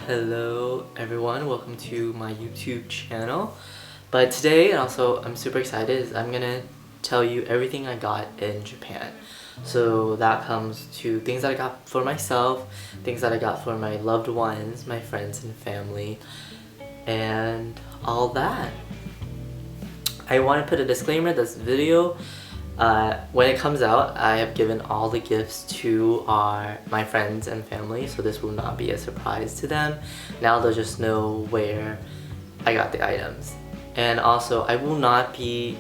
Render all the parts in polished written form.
Hello everyone, welcome to my YouTube channel. But today, and also I'm super excited, is I'm gonna tell you everything I got in Japan. So that comes to things that I got for myself, things that I got for my loved ones, my friends and family, and all that. I want to put a disclaimer, this video, when it comes out, I have given all the gifts to my friends and family, so this will not be a surprise to them. Now they'll just know where I got the items. And also, I will not be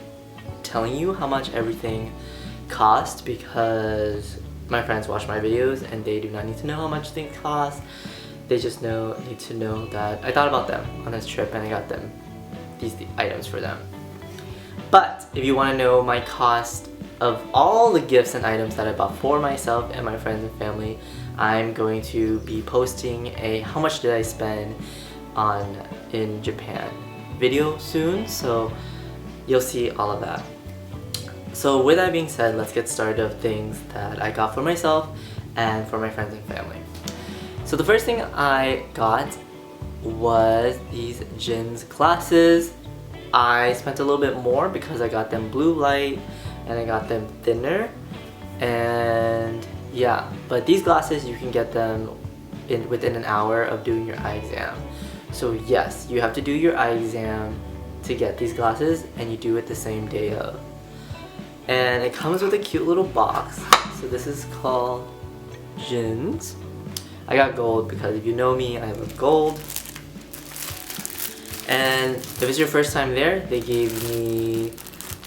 telling you how much everything cost because my friends watch my videos and they do not need to know how much things cost. They just need to know that I thought about them on this trip and I got them these items for them. But if you want to know my cost of all the gifts and items that I bought for myself and my friends and family, I'm going to be posting a how much did I spend in Japan video soon, so you'll see all of that. So with that being said, let's get started of things that I got for myself and for my friends and family. So the first thing I got was these JIN's glasses. I spent a little bit more because I got them blue light and I got them thinner, and yeah, but these glasses you can get them within an hour of doing your eye exam. So yes, you have to do your eye exam to get these glasses and you do it the same day of. And it comes with a cute little box. So this is called JIN's. I got gold because if you know me, I love gold. And if it's your first time there, they gave me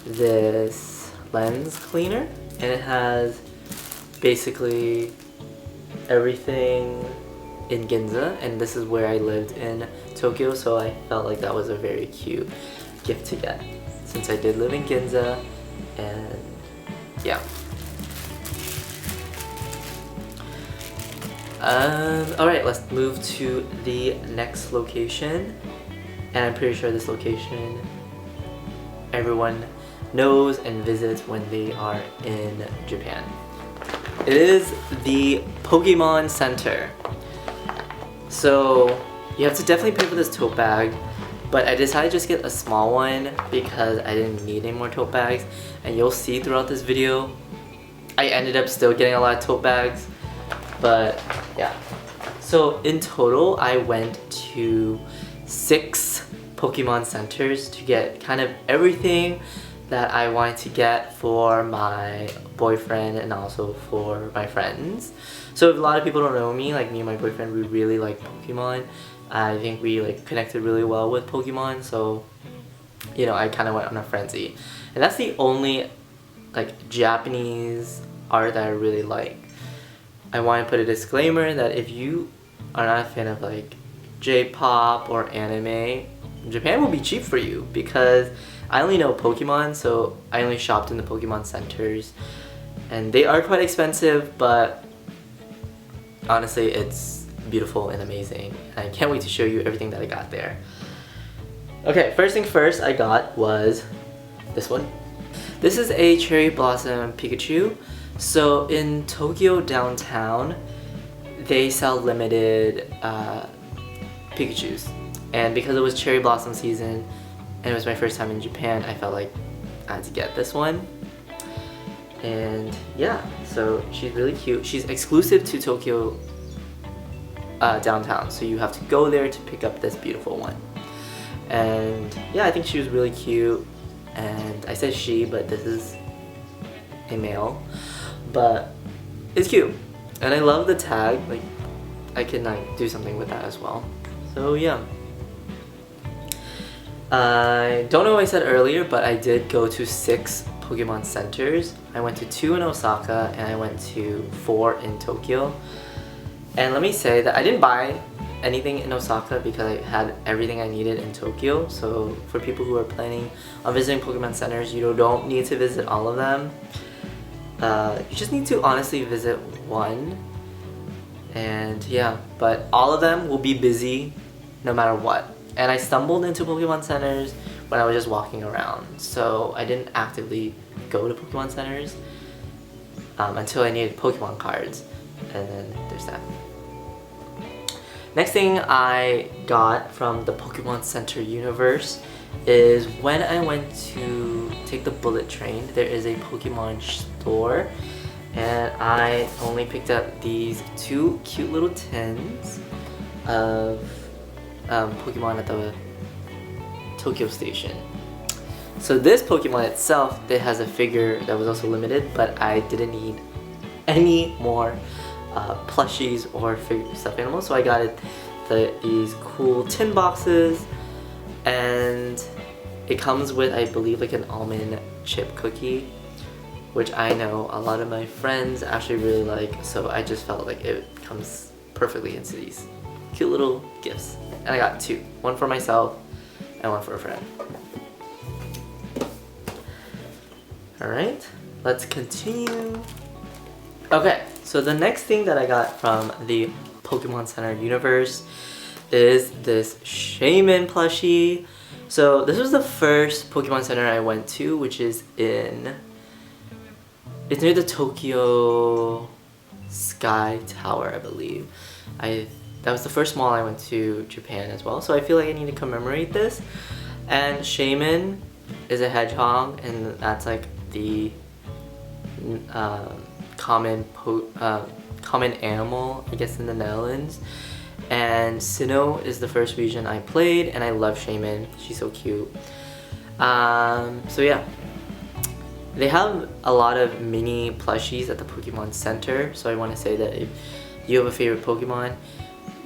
this lens cleaner, and it has basically everything in Ginza, and this is where I lived in Tokyo, so I felt like that was a very cute gift to get since I did live in Ginza. And yeah. Alright, let's move to the next location. And I'm pretty sure this location everyone knows and visits when they are in Japan. It is the Pokemon Center. So you have to definitely pay for this tote bag, but I decided to just get a small one because I didn't need any more tote bags. And you'll see throughout this video, I ended up still getting a lot of tote bags, but yeah. So in total, I went to 6 Pokemon centers to get kind of everything that I wanted to get for my boyfriend and also for my friends. So if a lot of people don't know me, like me and my boyfriend, we really like Pokemon. I think we connected really well with Pokemon, so you know, I kind of went on a frenzy. And that's the only Japanese art that I really like. I want to put a disclaimer that if you are not a fan of J-pop or anime, Japan will be cheap for you because I only know Pokemon, so I only shopped in the Pokemon centers, and they are quite expensive, but honestly it's beautiful and amazing. I can't wait to show you everything that I got there. Okay, first thing first I got was this one. This is a Cherry Blossom Pikachu. So in Tokyo downtown, they sell limited Pikachus. And because it was cherry blossom season and it was my first time in Japan, I felt like I had to get this one. And yeah, so she's really cute. She's exclusive to Tokyo downtown, so you have to go there to pick up this beautiful one. And yeah, I think she was really cute. And I said she, but this is a male. But it's cute. And I love the tag. I can do something with that as well. So yeah. I don't know what I said earlier, but I did go to 6 Pokemon centers. I went to 2 in Osaka and I went to 4 in Tokyo. And let me say that I didn't buy anything in Osaka because I had everything I needed in Tokyo. So for people who are planning on visiting Pokemon centers, you don't need to visit all of them. You just need to honestly visit one. And yeah, but all of them will be busy no matter what. And I stumbled into Pokemon centers when I was just walking around, so I didn't actively go to Pokemon centers until I needed Pokemon cards, and then there's that. Next thing I got from the Pokemon Center universe is when I went to take the bullet train, there is a Pokemon store, and I only picked up these two cute little tins of Pokemon at the Tokyo station. So this Pokemon itself, it has a figure that was also limited, but I didn't need any more plushies or stuffed animals, so I got these cool tin boxes, and it comes with, I believe, like an almond chip cookie, which I know a lot of my friends actually really like, so I just felt like it comes perfectly into these cute little gifts. And I got two, one for myself and one for a friend. Alright, let's continue. Okay, so the next thing that I got from the Pokemon Center universe is this Shaman plushie. So this was the first Pokemon Center I went to, which is it's near the Tokyo Sky Tower, I believe. That was the first mall I went to Japan as well, so I feel like I need to commemorate this. And Shaman is a hedgehog, and that's like the common animal, I guess, in the Netherlands. And Sinnoh is the first region I played, and I love Shaman. She's so cute. So yeah, they have a lot of mini plushies at the Pokemon Center, so I want to say that if you have a favorite Pokemon,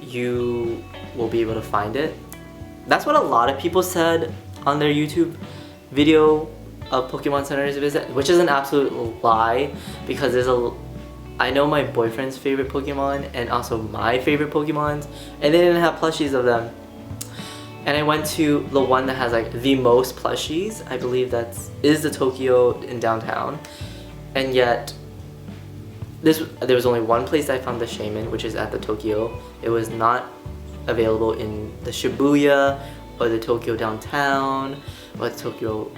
you will be able to find it. That's what a lot of people said on their YouTube video of Pokemon Center's visit, which is an absolute lie, because I know my boyfriend's favorite Pokemon and also my favorite Pokemons, and they didn't have plushies of them. And I went to the one that has like the most plushies. I believe that is the Tokyo in downtown, and yet there was only one place I found the Shaman, which is at the Tokyo. It was not available in the Shibuya or the Tokyo downtown or the Tokyo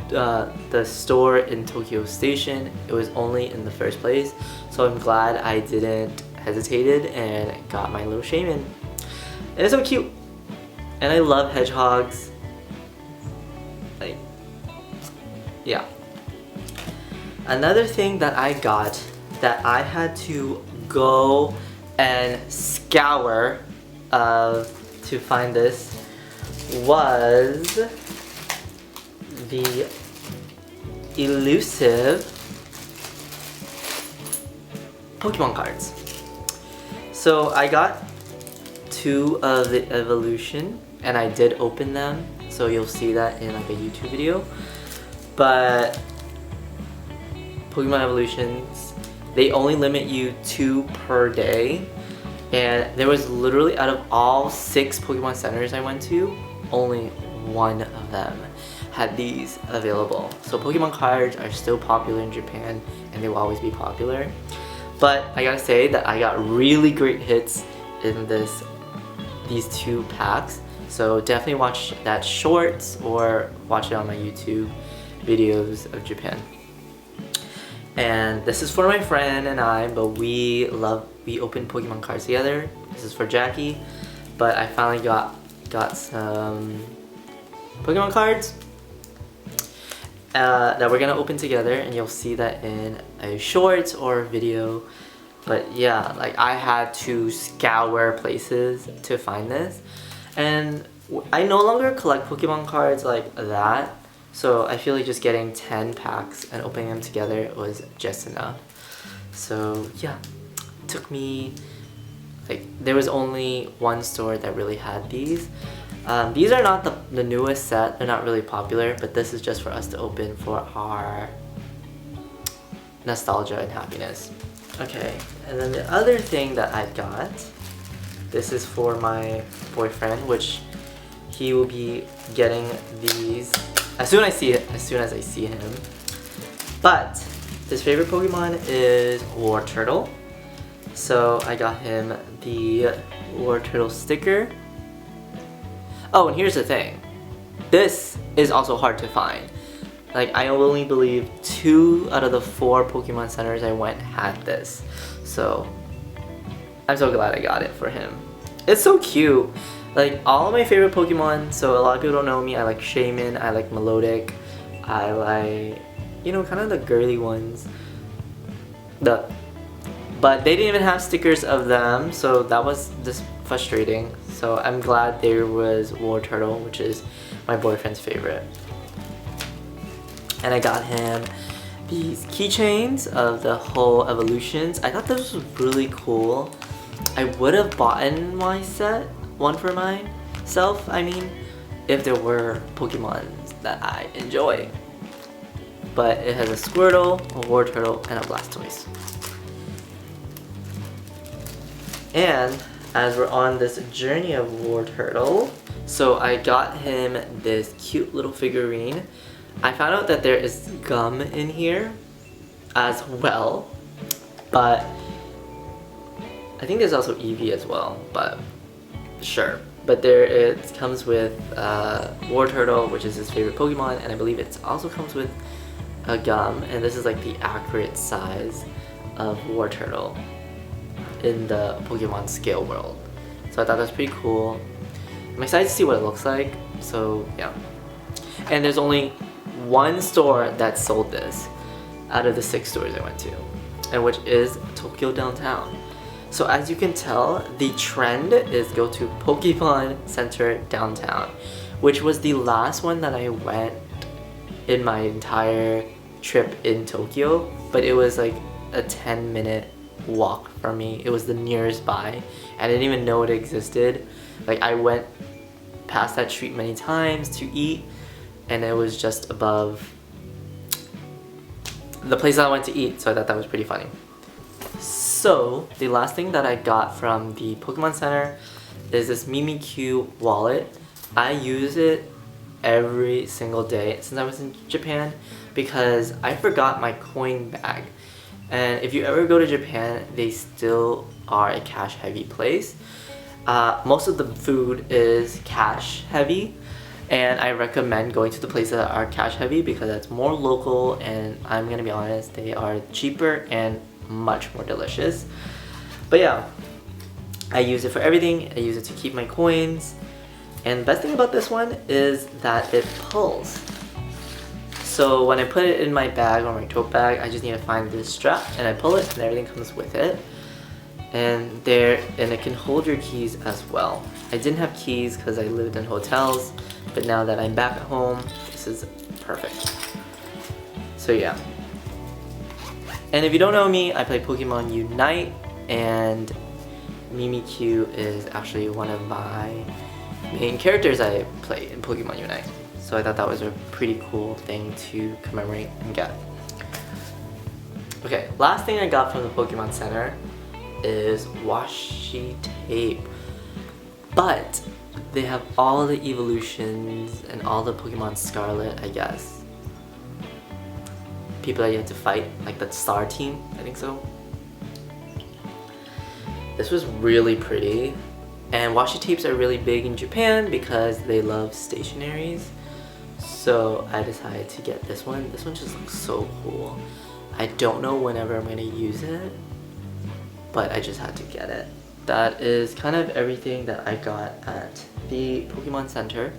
the store in Tokyo Station. It was only in the first place, so I'm glad I didn't hesitated and got my little Shaman. And it's so cute, and I love hedgehogs. Like, yeah. Another thing that I got that I had to go and scour to find this was the elusive Pokemon cards. So I got two of the evolution, and I did open them, so you'll see that in like a YouTube video. But Pokemon evolutions, they only limit you 2 per day, and there was literally, out of all 6 Pokemon centers I went to, only one of them had these available. So Pokemon cards are still popular in Japan, and they will always be popular. But I gotta say that I got really great hits in these 2 packs. So definitely watch that shorts or watch it on my YouTube videos of Japan. And this is for my friend and I, but we opened Pokemon cards together. This is for Jackie, but I finally got some Pokemon cards that we're gonna open together, and you'll see that in a short or video. But yeah, like, I had to scour places to find this, and I no longer collect Pokemon cards like that, so I feel like just getting 10 packs and opening them together was just enough. So yeah, it took me, like, there was only one store that really had these. These are not the newest set, they're not really popular, but this is just for us to open for our nostalgia and happiness. Okay, and then the other thing that I got, this is for my boyfriend, which he will be getting these as soon as I see him. But his favorite Pokemon is War Turtle, so I got him the War Turtle sticker. Oh, and here's the thing, this is also hard to find. Like, I only believe 2 out of the 4 Pokemon centers I went had this, so I'm so glad I got it for him. It's so cute. Like all of my favorite Pokemon, so a lot of people don't know me, I like Shaman, I like Melodic, I like, you know, kind of the girly ones. But they didn't even have stickers of them, so that was just frustrating. So I'm glad there was War Turtle, which is my boyfriend's favorite. And I got him these keychains of the whole evolutions. I thought this was really cool. I would have bought my set, one for myself, I mean, if there were Pokemon that I enjoy. But it has a Squirtle, a War Turtle, and a Blastoise. And as we're on this journey of War Turtle, so I got him this cute little figurine. I found out that there is gum in here as well, but I think there's also Eevee as well, but sure. But there it comes with War Turtle, which is his favorite Pokemon, and I believe it also comes with a gum, and this is like the accurate size of War Turtle in the Pokemon scale world. So I thought that's pretty cool. I'm excited to see what it looks like, so yeah. And there's only one store that sold this out of the 6 stores I went to, and which is Tokyo Downtown. So as you can tell, the trend is go to Pokemon Center Downtown, which was the last one that I went in my entire trip in Tokyo, but it was like a 10-minute walk from me. It was the nearest by. I didn't even know it existed. Like I went past that street many times to eat, and it was just above the place I went to eat, so I thought that was pretty funny. So the last thing that I got from the Pokemon Center is this Mimikyu wallet. I use it every single day since I was in Japan because I forgot my coin bag. And if you ever go to Japan, they still are a cash heavy place. Most of the food is cash heavy, and I recommend going to the places that are cash heavy because that's more local, and I'm gonna be honest, they are cheaper and much more delicious. But yeah, I use it for everything. I use it to keep my coins, and the best thing about this one is that it pulls. So when I put it in my bag or my tote bag, I just need to find this strap and I pull it and everything comes with it. And it can hold your keys as well. I didn't have keys because I lived in hotels, but now that I'm back at home, this is perfect. So yeah. And if you don't know me, I play Pokemon Unite, and Mimikyu is actually one of my main characters I play in Pokemon Unite. So I thought that was a pretty cool thing to commemorate and get. Okay, last thing I got from the Pokemon Center is washi tape. But they have all the evolutions and all the Pokemon Scarlet, I guess. People that you had to fight, like the Star team, I think so. This was really pretty. And washi tapes are really big in Japan because they love stationaries. So I decided to get this one. This one just looks so cool. I don't know whenever I'm gonna use it, but I just had to get it. That is kind of everything that I got at the Pokemon Center.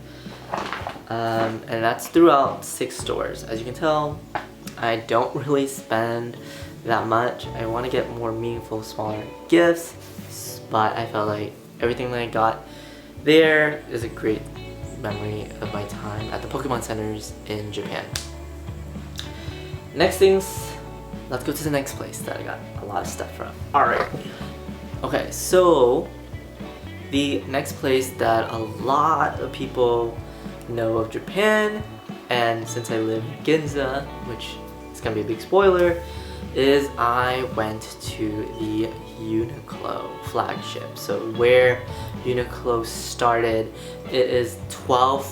And that's throughout 6 stores. As you can tell, I don't really spend that much. I want to get more meaningful, smaller gifts, but I felt like everything that I got there is a great memory of my time at the Pokemon Centers in Japan. Next things, let's go to the next place that I got a lot of stuff from. Alright. Okay, so the next place that a lot of people know of Japan, and since I live in Ginza, which is gonna be a big spoiler, is I went to the Uniqlo flagship. So where Uniqlo started, it is 12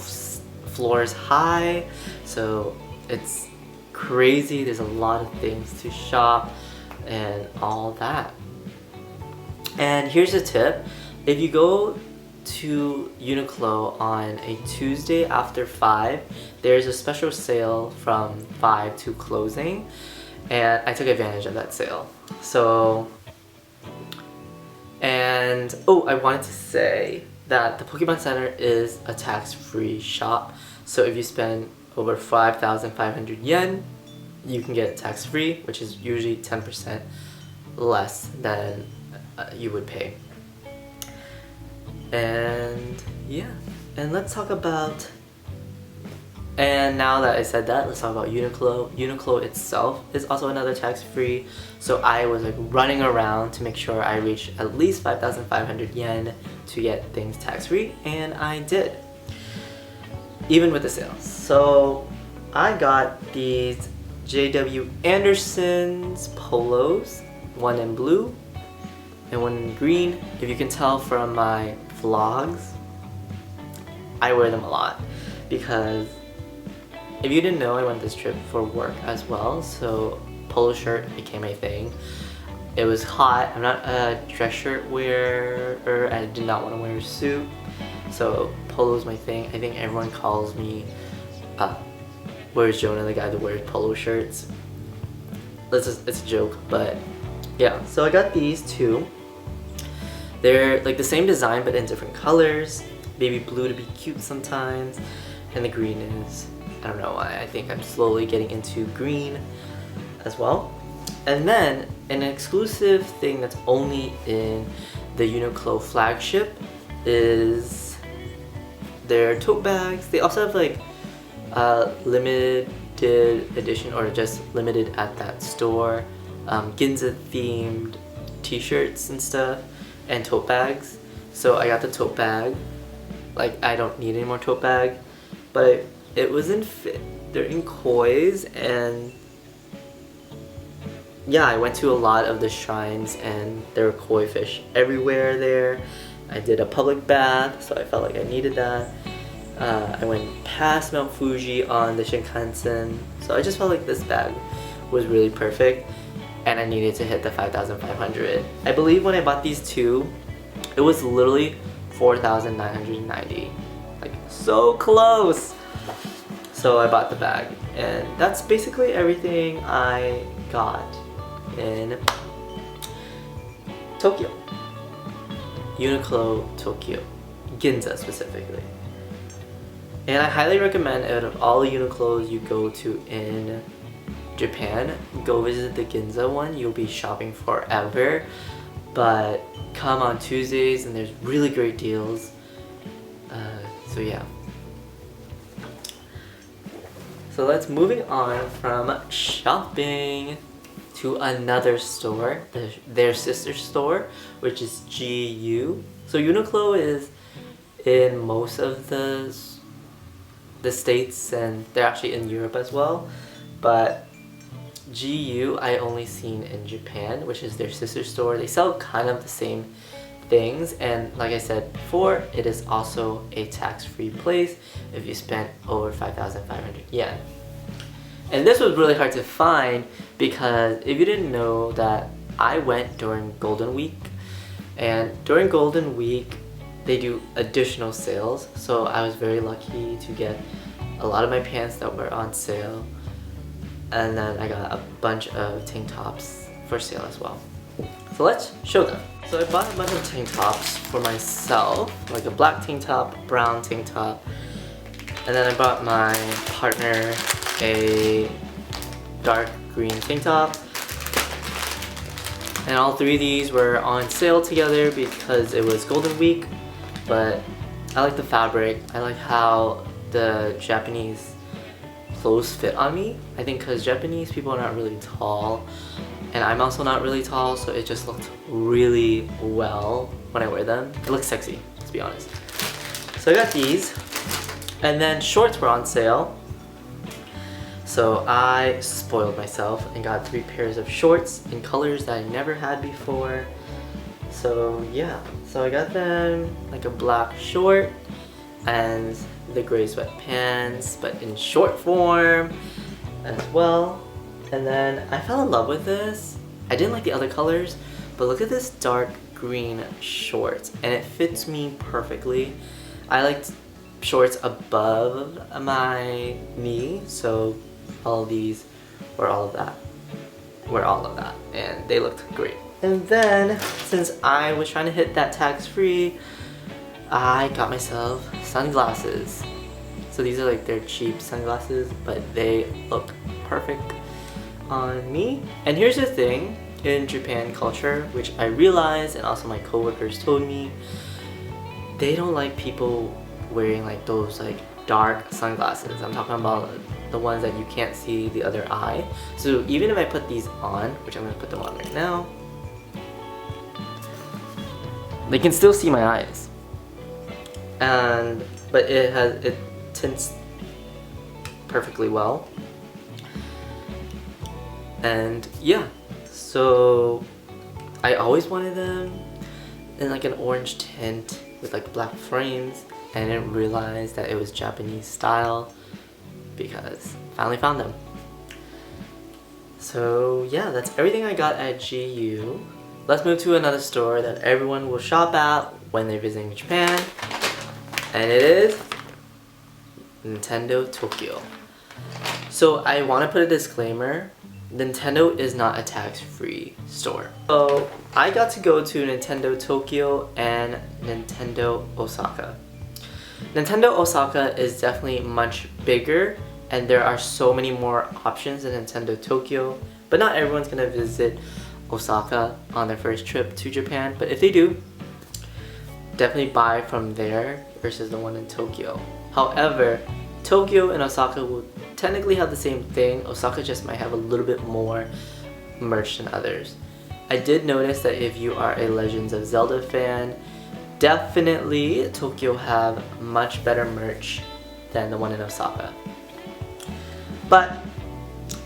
floors high, so it's crazy. There's a lot of things to shop and all that. And here's a tip: if you go to Uniqlo on a Tuesday after 5, there's a special sale from 5 to closing, and I took advantage of that sale. So And oh, I wanted to say that the Pokemon Center is a tax-free shop. So if you spend over 5,500 yen, you can get it tax-free, which is usually 10% less than you would pay. And yeah, and let's talk about, and now that I said that, let's talk about Uniqlo. Uniqlo itself is also another tax-free, so I was like running around to make sure I reached at least 5,500 yen to get things tax-free, and I did, even with the sales. So I got these J.W. Anderson's polos, one in blue and one in green. If you can tell from my vlogs, I wear them a lot because if you didn't know, I went this trip for work as well, so polo shirt became a thing. It was hot. I'm not a dress shirt wearer. I did not want to wear a suit, so polo is my thing. I think everyone calls me where's Jonah, the guy that wears polo shirts. It's a joke, but yeah. So I got these two. They're like the same design but in different colors. Baby blue to be cute sometimes, and the green is, I don't know why, I think I'm slowly getting into green as well. And then an exclusive thing that's only in the Uniqlo flagship is their tote bags. They also have like limited edition or just limited at that store Ginza themed t-shirts and stuff and tote bags. So I got the tote bag. Like, I don't need any more tote bag, but it was in fit. They're in kois, and yeah, I went to a lot of the shrines and there were koi fish everywhere there. I did a public bath, so I felt like I needed that. I went past Mount Fuji on the Shinkansen, so I just felt like this bag was really perfect, and I needed to hit the 5,500. I believe when I bought these two, it was literally 4,990, like so close. So I bought the bag, and that's basically everything I got in Tokyo. Uniqlo Tokyo, Ginza specifically. And I highly recommend, out of all the Uniqlos you go to in Japan, go visit the Ginza one. You'll be shopping forever, but come on Tuesdays and there's really great deals. So yeah. So let's moving on from shopping to another store, their sister store, which is GU. So Uniqlo is in most of the states, and they're actually in Europe as well, but GU I only seen in Japan, which is their sister store. They sell kind of the same things, and like I said before, it is also a tax-free place if you spend over 5,500 yen. And this was really hard to find because if you didn't know that, I went during Golden Week, and during Golden Week they do additional sales, so I was very lucky to get a lot of my pants that were on sale, and then I got a bunch of tank tops for sale as well. So let's show them. So I bought a bunch of tank tops for myself, like a black tank top, brown tank top, and then I bought my partner a dark green tank top. And all three of these were on sale together because it was Golden Week, but I like the fabric. I like how the Japanese clothes fit on me. I think because Japanese people are not really tall, and I'm also not really tall, so it just looked really well when I wear them. It looks sexy, to be honest. So I got these, and then shorts were on sale. So I spoiled myself and got 3 pairs of shorts in colors that I never had before. So yeah, so I got them like a black short and the gray sweatpants, but in short form as well. And then I fell in love with this. I didn't like the other colors, but look at this dark green shorts, and it fits me perfectly. I liked shorts above my knee, so all of these were all of that, and they looked great. And then, since I was trying to hit that tax-free, I got myself sunglasses. So these are like their cheap sunglasses, but they look perfect on me. And here's the thing, in Japan culture, which I realized and also my coworkers told me, they don't like people wearing like those like dark sunglasses. I'm talking about the ones that you can't see the other eye. So even if I put these on, which I'm gonna put them on right now, they can still see my eyes. But it tints perfectly well. And yeah, so I always wanted them in like an orange tint with like black frames, and I didn't realize that it was Japanese style because I finally found them. So yeah, that's everything I got at GU. Let's move to another store that everyone will shop at when they're visiting Japan, and it is Nintendo Tokyo. So I want to put a disclaimer, Nintendo is not a tax-free store. So I got to go to Nintendo Tokyo and Nintendo Osaka. Nintendo Osaka is definitely much bigger and there are so many more options than Nintendo Tokyo, but not everyone's gonna visit Osaka on their first trip to Japan, but if they do, definitely buy from there versus the one in Tokyo. However, Tokyo and Osaka will technically have the same thing. Osaka just might have a little bit more merch than others. I did notice that if you are a Legends of Zelda fan, definitely Tokyo have much better merch than the one in Osaka. But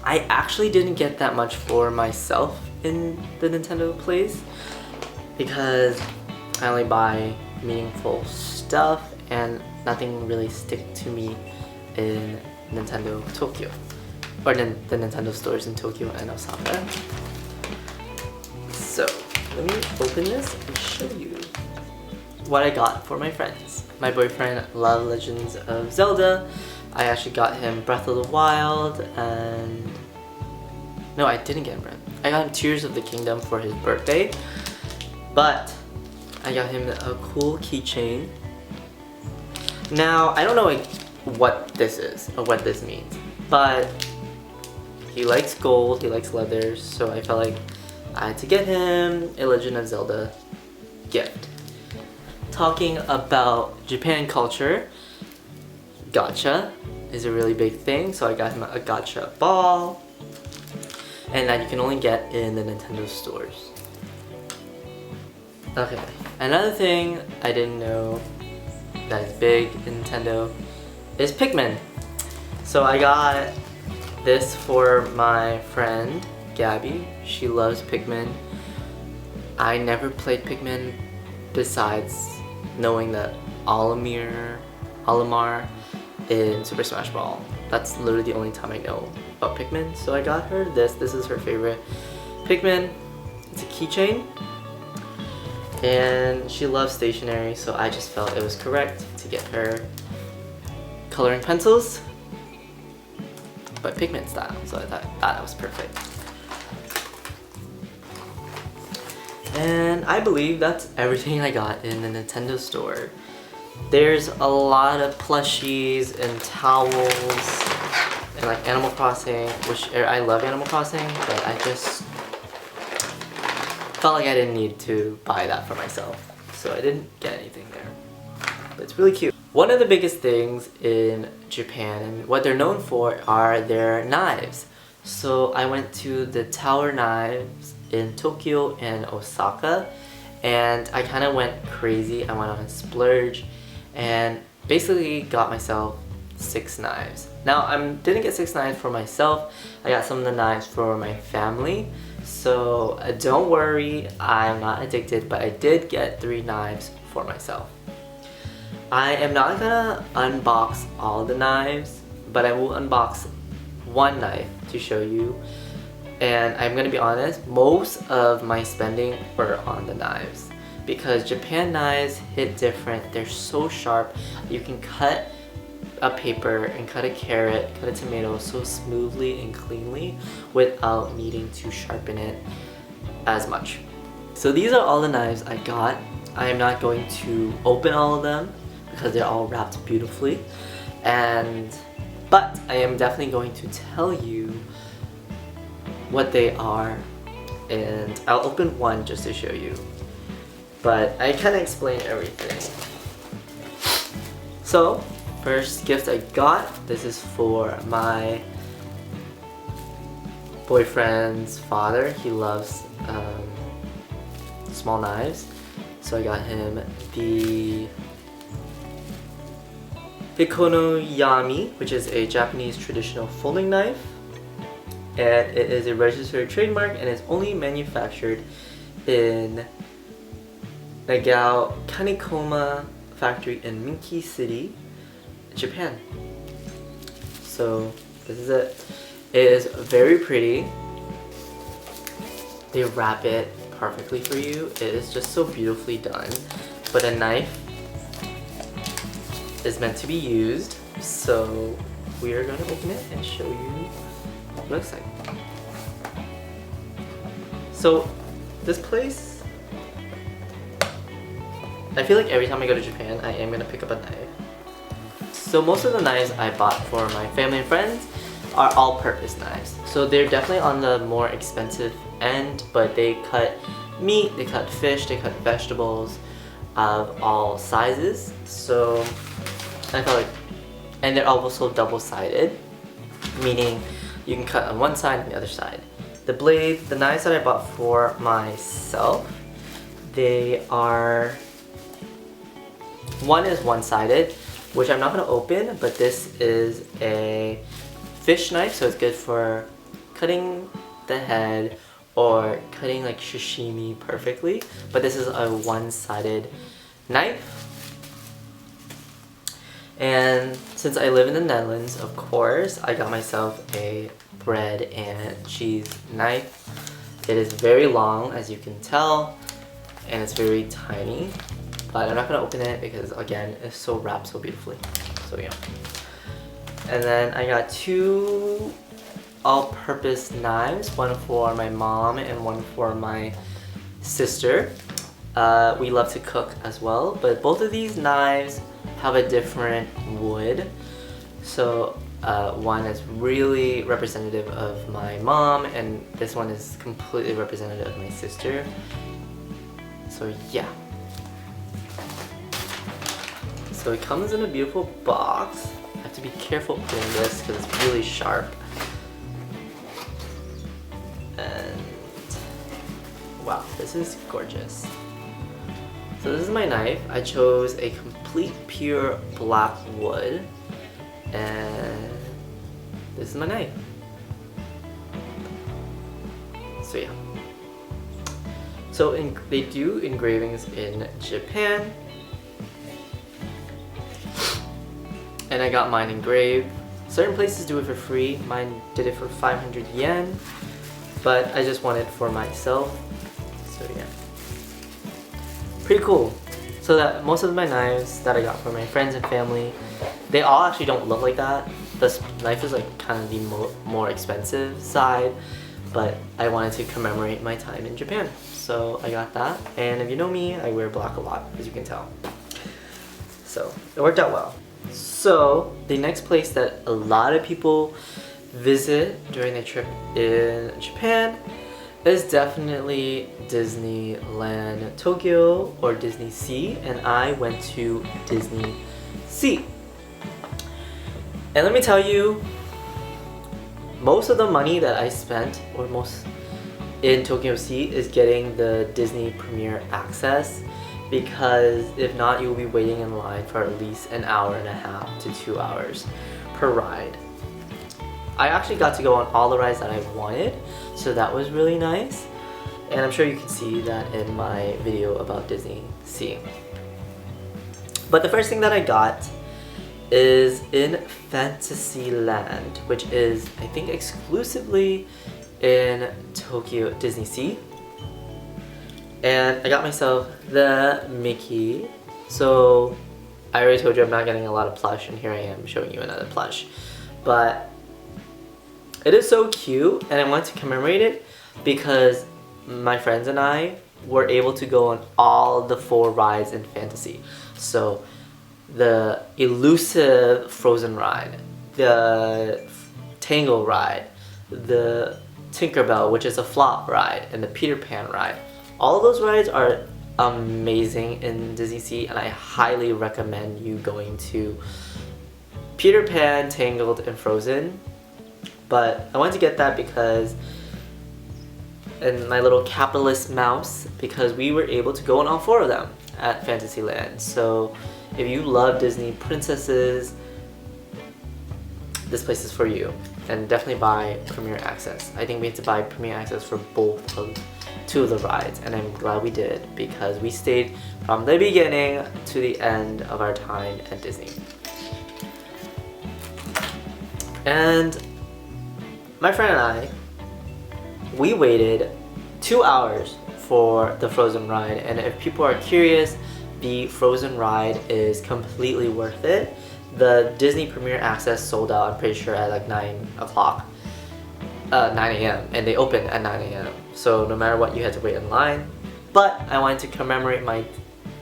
I actually didn't get that much for myself in the Nintendo place because I only buy meaningful stuff and nothing really stick to me in Nintendo Tokyo, or the Nintendo stores in Tokyo and Osaka. So let me open this and show you what I got for my friends. My boyfriend loves Legends of Zelda. I actually got him Breath of the Wild and... No, I didn't get him Breath. I got him Tears of the Kingdom for his birthday, but I got him a cool keychain. Now, I don't know like what this is or what this means, but he likes gold, he likes leathers, so I felt like I had to get him a Legend of Zelda gift. Talking about Japan culture, gacha is a really big thing, so I got him a gacha ball, and that you can only get in the Nintendo stores. Okay, another thing I didn't know that is big in Nintendo is Pikmin. So I got this for my friend Gabby. She loves Pikmin. I never played Pikmin besides knowing that Olimar in Super Smash Bros. That's literally the only time I know about Pikmin. So I got her this. This is her favorite Pikmin. It's a keychain. And she loves stationery, so I just felt it was correct to get her coloring pencils, but Pikmin style, so I thought that was perfect. And I believe that's everything I got in the Nintendo store. There's a lot of plushies and towels and like Animal Crossing, which I love Animal Crossing, but I just felt like I didn't need to buy that for myself, so I didn't get anything there. But it's really cute. One of the biggest things in Japan and what they're known for are their knives. So I went to the Tower Knives in Tokyo and Osaka, and I kind of went crazy. I went on a splurge and basically got myself 6 knives. Now I didn't get 6 knives for myself, I got some of the knives for my family. So don't worry, I'm not addicted, but I did get 3 knives for myself. I am not gonna unbox all the knives, but I will unbox one knife to show you. And I'm gonna be honest, most of my spending were on the knives because Japan knives hit different. They're so sharp. You can cut a paper and cut a carrot, cut a tomato so smoothly and cleanly without needing to sharpen it as much. So these are all the knives I got. I am not going to open all of them because they're all wrapped beautifully. But I am definitely going to tell you what they are, and I'll open one just to show you. But I can't explain everything. So, first gift I got, this is for my boyfriend's father. He loves small knives. So I got him the Hikonoyami, which is a Japanese traditional folding knife. And it is a registered trademark and it's only manufactured in Nagao Kanikoma factory in Minki City, Japan. So this is it. It is very pretty. They wrap it perfectly for you. It is just so beautifully done. But a knife is meant to be used, so we are going to open it and show you what it looks like. So this place, I feel like every time I go to Japan, I am going to pick up a knife. So most of the knives I bought for my family and friends are all-purpose knives. So they're definitely on the more expensive end, but they cut meat, they cut fish, they cut vegetables of all sizes. So I felt like, and they're also double-sided, meaning you can cut on one side and the other side. The blade, the knives that I bought for myself, they are, one is one-sided, which I'm not going to open, but this is a fish knife, so it's good for cutting the head or cutting like sashimi perfectly. But this is a one-sided knife. And since I live in the Netherlands, of course, I got myself a bread and cheese knife. It is very long, as you can tell, and it's very tiny. But I'm not going to open it because, again, it's so wrapped so beautifully. So yeah. And then I got two all-purpose knives, one for my mom and one for my sister. We love to cook as well, but both of these knives have a different wood. So one is really representative of my mom, and this one is completely representative of my sister. So yeah. So it comes in a beautiful box. I have to be careful putting this because it's really sharp. And wow, this is gorgeous. So this is my knife. I chose a complete pure black wood, and this is my knife. So yeah. So they do engravings in Japan, and I got mine engraved. Certain places do it for free. Mine did it for 500 yen, but I just wanted for myself. So yeah. Pretty cool. So that most of my knives that I got for my friends and family, they all actually don't look like that. This knife is like kind of the more expensive side, but I wanted to commemorate my time in Japan. So I got that, and if you know me, I wear black a lot, as you can tell. So it worked out well. So the next place that a lot of people visit during their trip in Japan is definitely Disneyland Tokyo, or Disney Sea, and I went to Disney Sea. And let me tell you, most of the money that I spent, or most in Tokyo Sea, is getting the Disney Premier Access, because if not, you'll be waiting in line for at least an hour and a half to 2 hours per ride. I actually got to go on all the rides that I wanted, so that was really nice. And I'm sure you can see that in my video about Disney Sea. But the first thing that I got is in Fantasyland, which is, I think, exclusively in Tokyo Disney Sea. And I got myself the Mickey. So I already told you I'm not getting a lot of plush, and here I am showing you another plush. But it is so cute, and I wanted to commemorate it because my friends and I were able to go on all the 4 rides in Fantasy. So the elusive Frozen ride, the Tangle ride, the Tinkerbell, which is a flop ride, and the Peter Pan ride. All of those rides are amazing in Disney Sea, and I highly recommend you going to Peter Pan, Tangled, and Frozen. But I wanted to get that because, and my little capitalist mouse, because we were able to go on all 4 of them at Fantasyland. So if you love Disney princesses, this place is for you. And definitely buy Premier Access. I think we had to buy Premier Access for both of 2 of the rides, and I'm glad we did because we stayed from the beginning to the end of our time at Disney. And my friend and I, we waited 2 hours for the Frozen ride, and if people are curious, the Frozen ride is completely worth it. The Disney Premier Access sold out, I'm pretty sure, at like 9 a.m. and they opened at 9 a.m. So no matter what, you had to wait in line. But I wanted to commemorate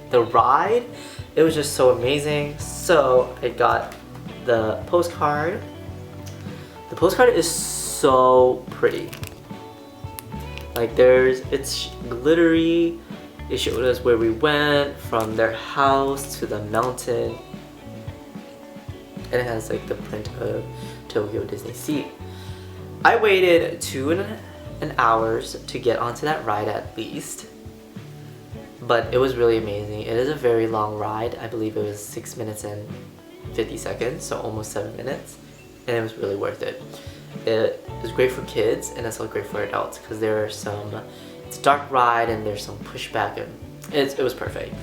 the ride. It was just so amazing. So I got the postcard. The postcard is so pretty. Like it's glittery. It showed us where we went, from their house to the mountain. And it has like the print of Tokyo Disney Sea. I waited 2 hours to get onto that ride at least. But it was really amazing. It is a very long ride. I believe it was 6 minutes and 50 seconds, so almost 7 minutes. And it was really worth it. It was great for kids, and it's also great for adults because there are it's a dark ride and there's some pushback, and it was perfect.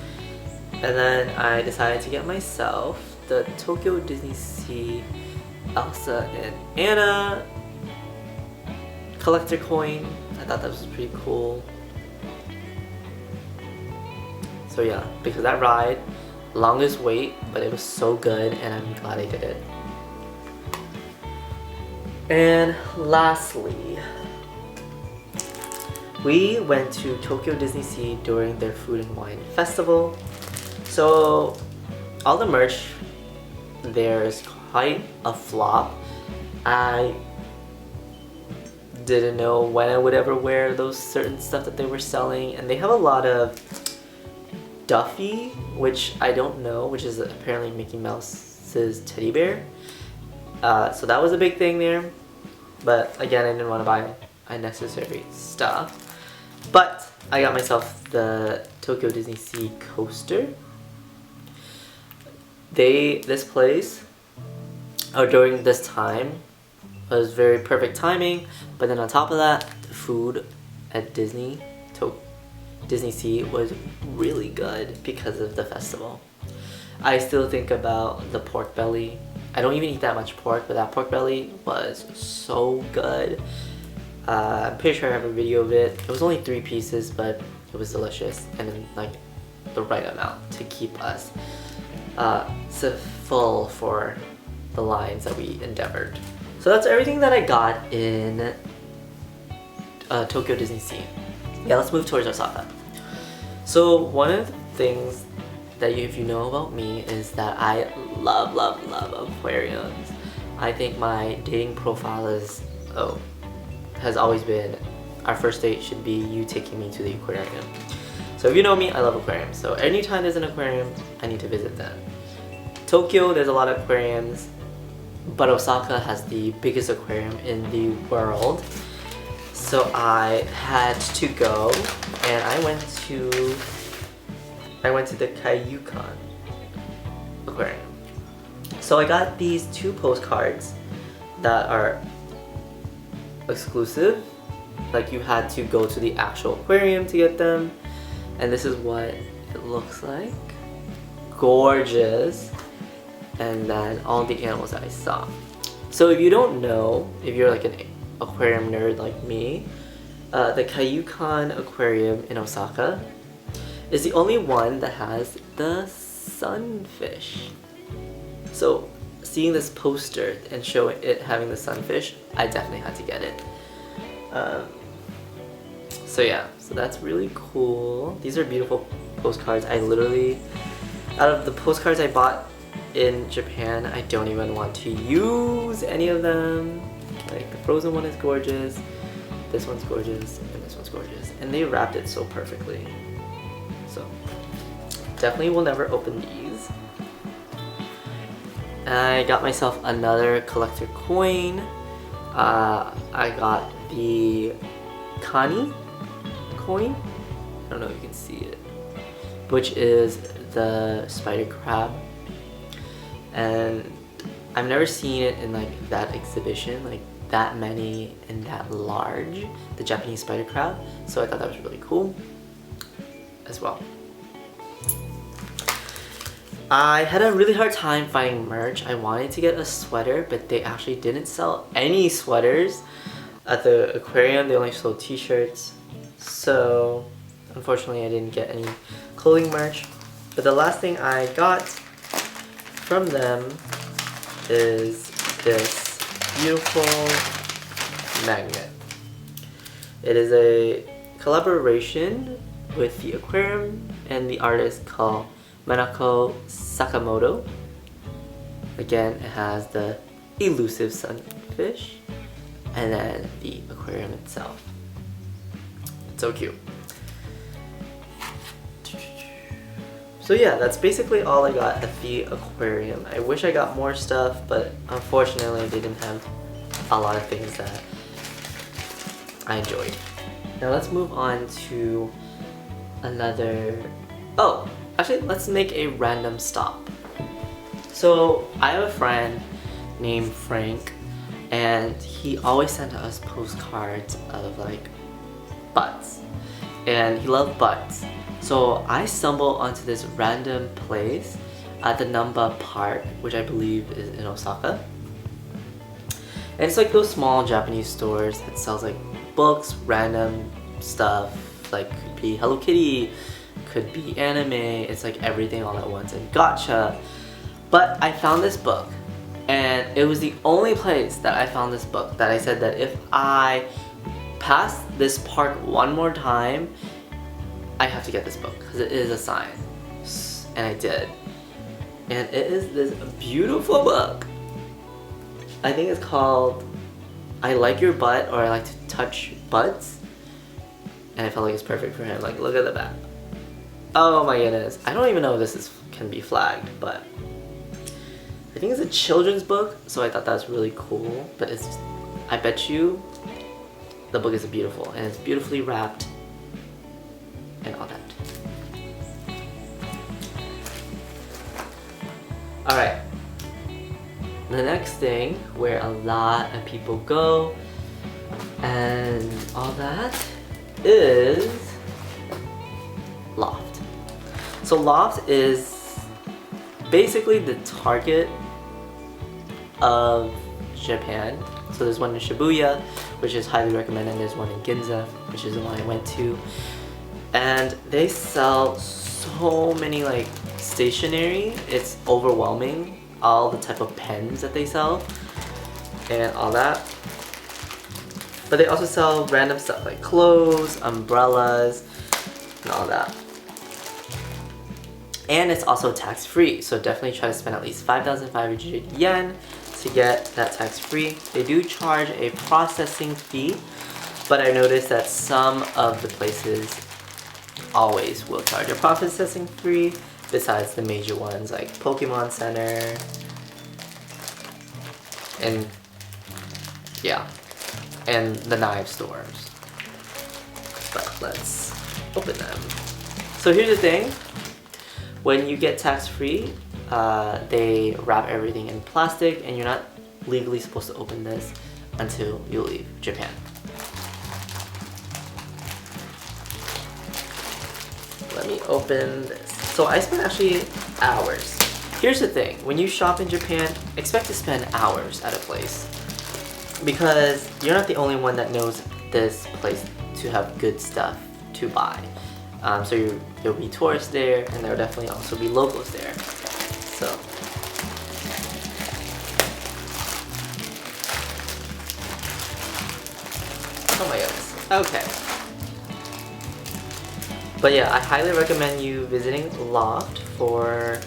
And then I decided to get myself the Tokyo Disney Sea Elsa and Anna collector coin. I thought that was pretty cool. So yeah, because that ride, longest wait, but it was so good, and I'm glad I did it. And lastly, we went to Tokyo Disney Sea during their Food and Wine Festival. So all the merch there is quite a flop. I didn't know when I would ever wear those certain stuff that they were selling, and they have a lot of Duffy, which I don't know, which is apparently Mickey Mouse's teddy bear. So that was a big thing there, but again, I didn't want to buy unnecessary stuff. But I got myself the Tokyo Disney Sea coaster. This place, during this time, was very perfect timing, but then on top of that, the food at Disney Sea was really good because of the festival. I still think about the pork belly. I don't even eat that much pork, but that pork belly was so good. I'm pretty sure I have a video of it. It was only 3 pieces, but it was delicious, and in like the right amount to keep us so full for the lines that we endeavored. So that's everything that I got in Tokyo Disney Sea. Yeah, let's move towards Osaka. So one of the things that if you know about me is that I love aquariums. I think my dating profile has always been, our first date should be you taking me to the aquarium. So if you know me, I love aquariums. So anytime there's an aquarium, I need to visit them. Tokyo, there's a lot of aquariums, but Osaka has the biggest aquarium in the world. So I had to go, and I went to the Kaiyukan aquarium. So I got these 2 postcards that are exclusive. Like, you had to go to the actual aquarium to get them. And this is what it looks like. Gorgeous. And then all the animals that I saw. So if you don't know, if you're like an aquarium nerd like me, the Kaiyukan aquarium in Osaka is the only one that has the sunfish. So seeing this poster and showing it having the sunfish, I definitely had to get it. So yeah, So that's really cool. These are beautiful postcards. I literally, out of the postcards I bought in Japan, I don't even want to use any of them. Like the Frozen one is gorgeous, this one's gorgeous, and this one's gorgeous. And they wrapped it so perfectly. So definitely will never open these. I got myself another collector coin. I got the Kani coin. I don't know if you can see it, which is the spider crab. And I've never seen it in like that exhibition, like that many and that large, the Japanese spider crab. So I thought that was really cool as well. I had a really hard time finding merch. I wanted to get a sweater, but they actually didn't sell any sweaters. At the aquarium, they only sold t-shirts. So unfortunately, I didn't get any clothing merch. But the last thing I got from them is this beautiful magnet. It is a collaboration with the aquarium and the artist called Manako Sakamoto. Again, it has the elusive sunfish and then the aquarium itself. It's so cute. So yeah, that's basically all I got at the aquarium. I wish I got more stuff, but unfortunately they didn't have a lot of things that I enjoyed. Now let's move on to another... Oh, actually let's make a random stop. So I have a friend named Frank, and he always sent us postcards of like butts, and he loved butts. So I stumbled onto this random place at the Namba Park, which I believe is in Osaka. And it's like those small Japanese stores that sells like books, random stuff, like could be Hello Kitty, could be anime, it's like everything all at once, and gacha. But I found this book, and it was the only place that I found this book that I said that if I pass this park one more time, I have to get this book because it is a sign. And I did. And it is this beautiful book. I think it's called I Like Your Butt, or I Like to Touch Butts. And I felt like it's perfect for him. Like, look at the back. Oh my goodness. I don't even know if this can be flagged, but I think it's a children's book, so I thought that was really cool. But it's, I bet you the book is beautiful, and it's beautifully wrapped and all that. Alright, the next thing where a lot of people go and all that is Loft. So Loft is basically the Target of Japan. So there's one in Shibuya, which is highly recommended, and there's one in Ginza, which is the one I went to. And they sell so many like stationery, it's overwhelming, all the type of pens that they sell and all that. But they also sell random stuff like clothes, umbrellas, and all that. And it's also tax-free, so definitely try to spend at least 5,500 yen to get that tax-free. They do charge a processing fee, but I noticed that some of the places always will charge a processing fee, besides the major ones like Pokemon Center and yeah, and the knife stores. But let's open them. So here's the thing, when you get tax-free, they wrap everything in plastic, and you're not legally supposed to open this until you leave Japan. Let me open this. So I spent actually hours. Here's the thing, when you shop in Japan, expect to spend hours at a place, because you're not the only one that knows this place to have good stuff to buy. So there'll be tourists there, and there'll definitely also be locals there. So oh my goodness. Okay. But yeah, I highly recommend you visiting Loft for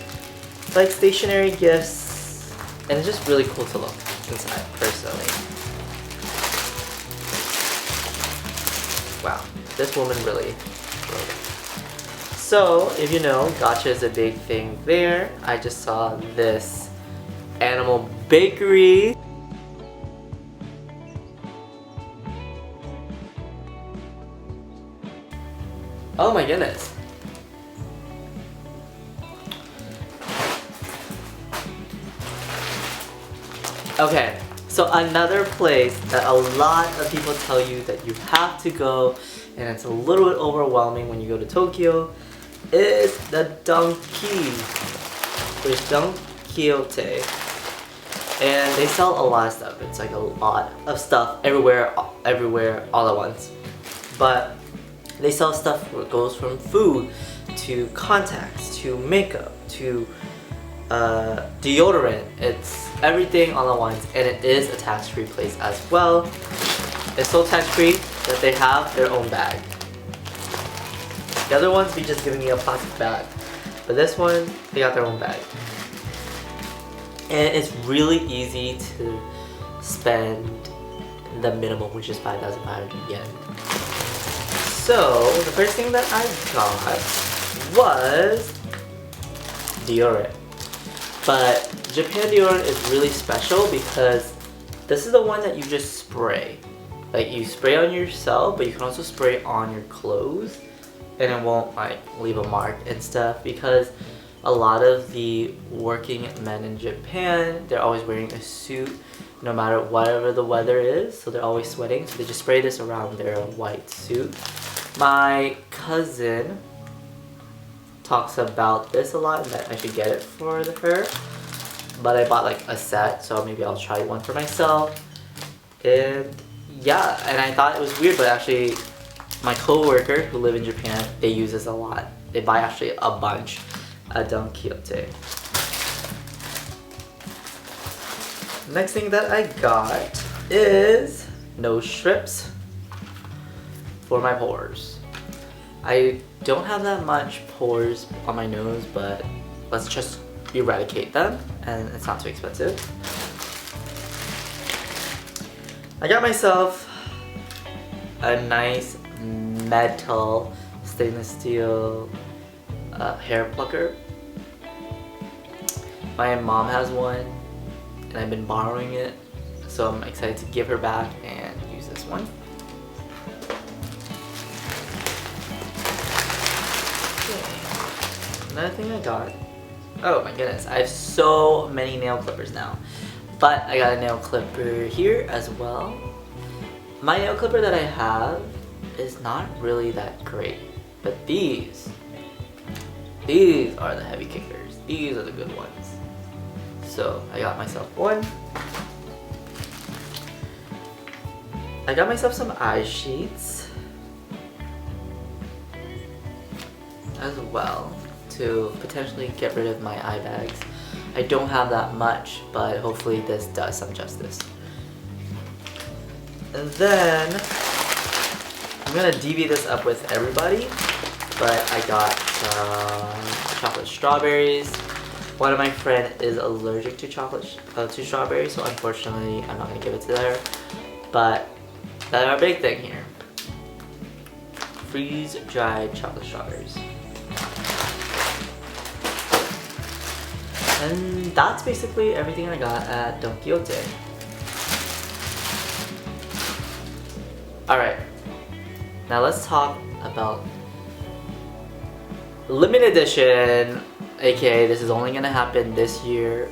like stationery gifts, and it's just really cool to look inside personally. Wow, this woman really wrote it. So, if you know, gacha is a big thing there. I just saw this animal bakery. Oh my goodness. Okay, so another place that a lot of people tell you that you have to go, and it's a little bit overwhelming when you go to Tokyo, is the Donki. There's Don Quixote. And they sell a lot of stuff. It's like a lot of stuff everywhere all at once. But they sell stuff that goes from food to contacts to makeup to deodorant. It's everything all at once, and it is a tax-free place as well. It's so tax-free that they have their own bag. The other ones be just giving you a plastic bag, but this one, they got their own bag. And it's really easy to spend the minimum, which is 5,500 yen. So, the first thing that I got was deodorant. But Japan deodorant is really special because this is the one that you just spray. Like, you spray on yourself, but you can also spray on your clothes, and it won't like leave a mark and stuff, because a lot of the working men in Japan, they're always wearing a suit no matter whatever the weather is, so they're always sweating, so they just spray this around their white suit. My cousin talks about this a lot and that I should get it for her, but I bought like a set, so maybe I'll try one for myself. And yeah, and I thought it was weird, but actually my co-worker who live in Japan, they use this a lot. They buy actually a bunch at Don Quixote. Next thing that I got is nose strips for my pores. I don't have that much pores on my nose, but let's just eradicate them, and it's not too expensive. I got myself a nice metal stainless steel hair plucker. My mom has one and I've been borrowing it, so I'm excited to give her back and use this one. Okay. Another thing I got, oh my goodness, I have so many nail clippers now, but I got a nail clipper here as well. My nail clipper that I have is not really that great, but these are the heavy kickers. These are the good ones. So I got myself one. I got myself some eye sheets as well to potentially get rid of my eye bags. I don't have that much, but hopefully this does some justice. And then I'm gonna divvy this up with everybody, but I got chocolate strawberries. One of my friends is allergic to to strawberries, so unfortunately I'm not gonna give it to her. But that's our big thing here: freeze-dried chocolate strawberries. And that's basically everything I got at Don Quixote. Alright, now let's talk about limited edition, aka this is only gonna happen this year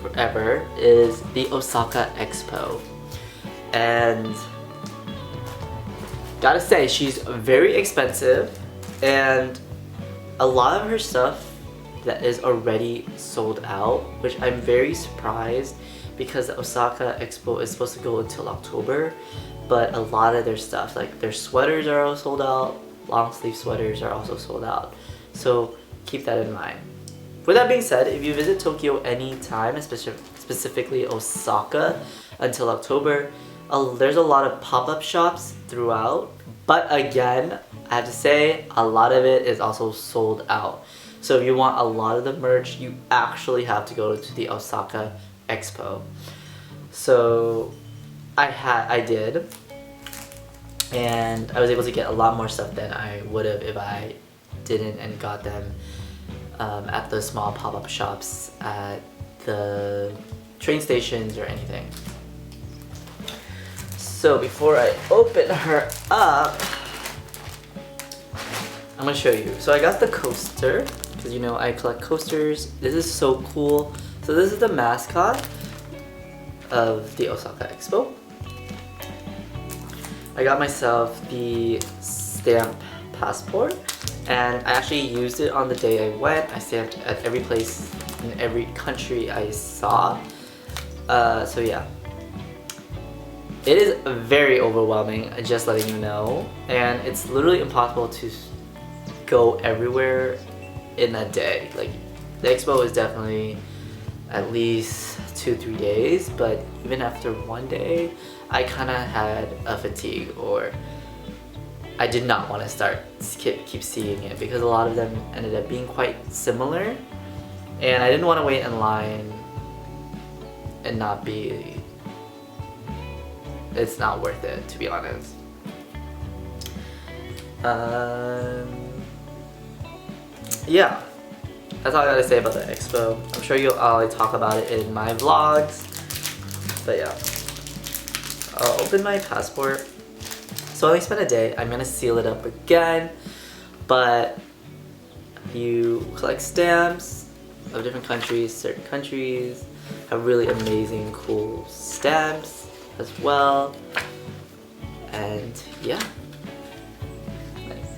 forever, is the Osaka Expo. And gotta say, she's very expensive, and a lot of her stuff that is already sold out, which I'm very surprised because the Osaka Expo is supposed to go until October, but a lot of their stuff, like their sweaters are all sold out, long sleeve sweaters are also sold out. So keep that in mind. With that being said, if you visit Tokyo anytime, specifically Osaka until October, there's a lot of pop-up shops throughout, But again, I have to say, a lot of it is also sold out. So if you want a lot of the merch, you actually have to go to the Osaka Expo. So I did, and I was able to get a lot more stuff than I would have if I didn't and got them at the small pop-up shops at the train stations or anything. So before I open her up, I'm gonna show you. So I got the coaster, because you know I collect coasters. This is so cool. So this is the mascot of the Osaka Expo. I got myself the stamp passport, and I actually used it on the day I went. I stamped at every place in every country I saw. So yeah. It is very overwhelming, just letting you know, and it's literally impossible to go everywhere in a day. Like, the expo is definitely at least 2-3 days, but even after one day, I kind of had a fatigue, or I did not want to keep seeing it, because a lot of them ended up being quite similar, and I didn't want to wait in line and not be... It's not worth it, to be honest. Yeah, that's all I gotta say about the expo. I'm sure I'll talk about it in my vlogs, but yeah. I'll open my passport. So I only spent a day. I'm gonna seal it up again, but you collect stamps of different countries. Certain countries have really amazing, cool stamps as well, and yeah.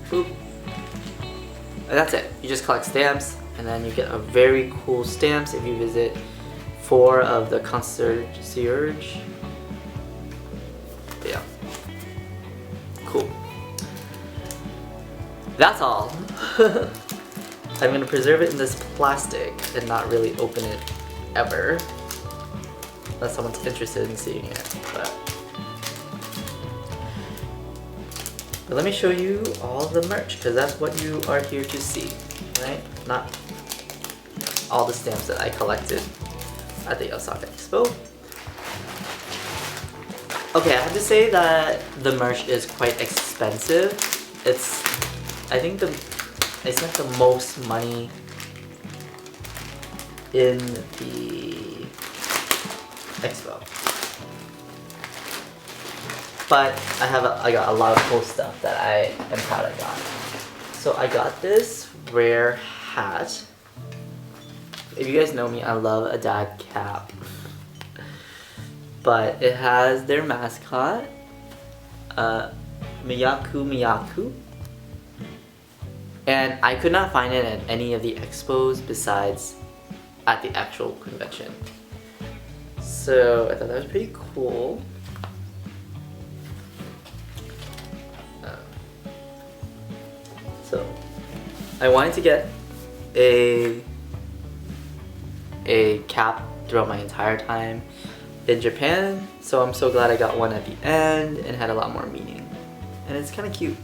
Boop. And that's it. You just collect stamps, and then you get a very cool stamps if you visit 4 of the concierge. But yeah. Cool. That's all. I'm gonna preserve it in this plastic and not really open it ever, unless someone's interested in seeing it. But let me show you all the merch, because that's what you are here to see, right? Not all the stamps that I collected at the Osaka Expo. Okay, I have to say that the merch is quite expensive. I think I spent the most money in the expo. But I got a lot of cool stuff that I am proud I got. So I got this rare hat. If you guys know me, I love a dad cap. But it has their mascot, Miyaku. And I could not find it at any of the expos besides at the actual convention. So I thought that was pretty cool. So I wanted to get a cap throughout my entire time in Japan, so I'm so glad I got one at the end and had a lot more meaning. And it's kind of cute.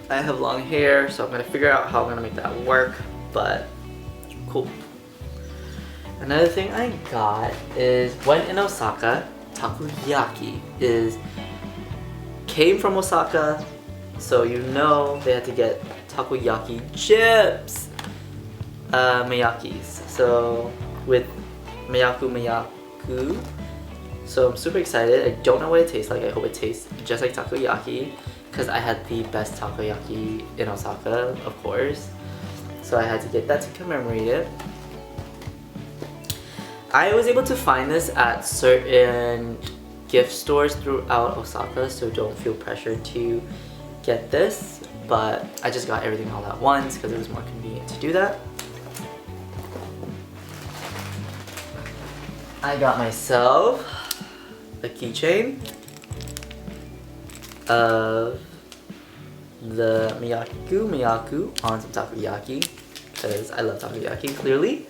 I have long hair, so I'm gonna figure out how I'm gonna make that work, but cool. Another thing I got is, when in Osaka, takoyaki came from Osaka, so you know they had to get takoyaki chips, miyakis. So with miyaku. So I'm super excited. I don't know what it tastes like. I hope it tastes just like takoyaki, because I had the best takoyaki in Osaka, of course. So I had to get that to commemorate it. I was able to find this at certain gift stores throughout Osaka, so don't feel pressured to get this, but I just got everything all at once because it was more convenient to do that. I got myself a keychain of the Miyaku on some takoyaki, because I love takoyaki, clearly.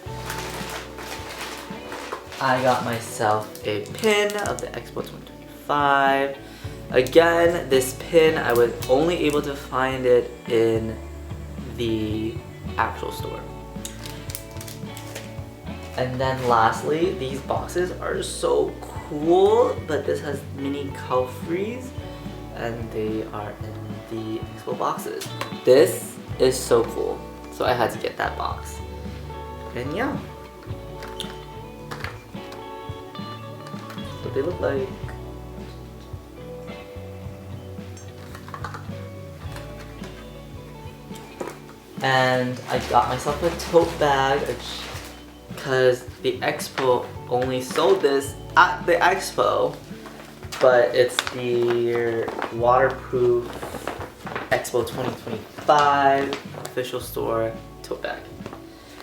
I got myself a pin of the Expo 2025. Again, this pin, I was only able to find it in the actual store. And then lastly, these boxes are so cool, but this has mini Calfreys and they are in the Expo boxes. This is so cool, so I had to get that box. And yeah, what they look like. And I got myself a tote bag because the Expo only sold this at the Expo, but it's the waterproof Expo 2025 official store tote bag.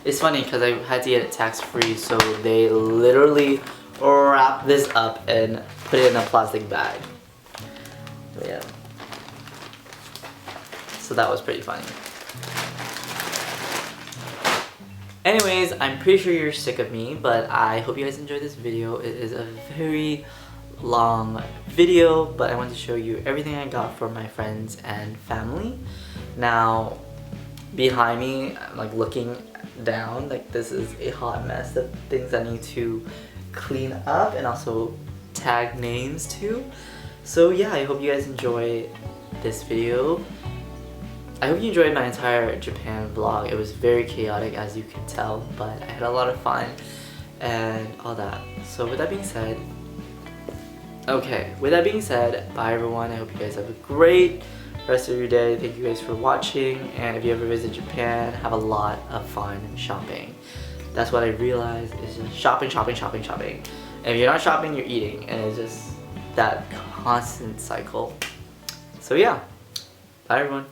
It's funny because I had to get it tax-free, so they literally wrap this up and put it in a plastic bag. But yeah. So that was pretty funny. Anyways, I'm pretty sure you're sick of me, but I hope you guys enjoyed this video. It is a very long video, but I wanted to show you everything I got for my friends and family. Now, behind me, I'm like looking down, like this is a hot mess of things I need to clean up and also tag names to. So yeah, I hope you guys enjoy this video. I hope you enjoyed my entire Japan vlog. It was very chaotic, as you can tell, but I had a lot of fun and all that. So with that being said, bye everyone. I hope you guys have a great rest of your day. Thank you guys for watching, and if you ever visit Japan, have a lot of fun shopping. That's what I realized, is just shopping, shopping, shopping, shopping. And if you're not shopping, you're eating, and it's just that constant cycle. So yeah, bye everyone.